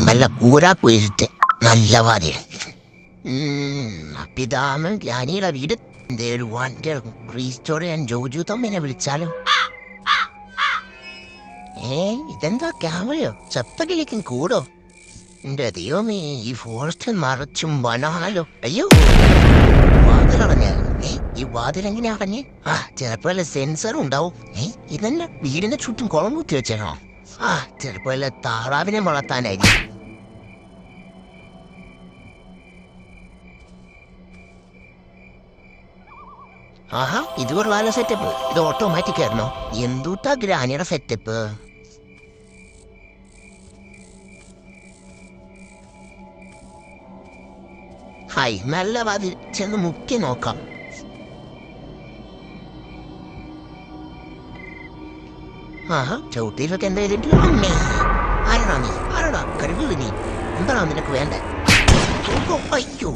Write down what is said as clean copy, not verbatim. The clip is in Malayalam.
നല്ല കൂരാ കുഴിച്ചിട്ട് നല്ല വാതി. പിതാമൻ ഗ്രാനിയുടെ വീട് എന്തേലും വണ്ടി റീസ്റ്റോർ ചെയ്യാൻ ജോജു തമ്മിനെ വിളിച്ചാലോ? ഇതെന്താ ക്യാമറയോ? ചപ്പകിലേക്കും കൂടോ? എന്റെ ദൈവമേ, ഈ ഫോറസ്റ്റ് മറച്ചും വനാണല്ലോ. അയ്യോ, വാതിലടഞ്ഞ. ഈ വാതിലെങ്ങനെ അടഞ്ഞ്? ചിലപ്പോ വല്ല സെൻസറും ഉണ്ടാവും. ഇതന്നെ വീടിന്റെ ചുറ്റും കുളം കുത്തി വെച്ചേണോ? ചിലപ്പോ വല്ല താറാവിനെ വളർത്താനായിരിക്കും. ഇത് കൊള്ളാലോ സെറ്റപ്പ്. ഇത് ഓട്ടോമാറ്റിക് ആയിരുന്നോ? എന്തൂട്ടാ ഗ്രാനിയുടെ സെറ്റപ്പ്. നല്ല വാതിൽ ചെന്ന് മുക്കി നോക്കാം. ചവിട്ടിയിലൊക്കെ എന്താ ചെയ്തിട്ട്? ആരടാ നീ? ആരടാ കഴിവ് നീ? എന്താണോ നിനക്ക് വേണ്ടേ? അയ്യോ.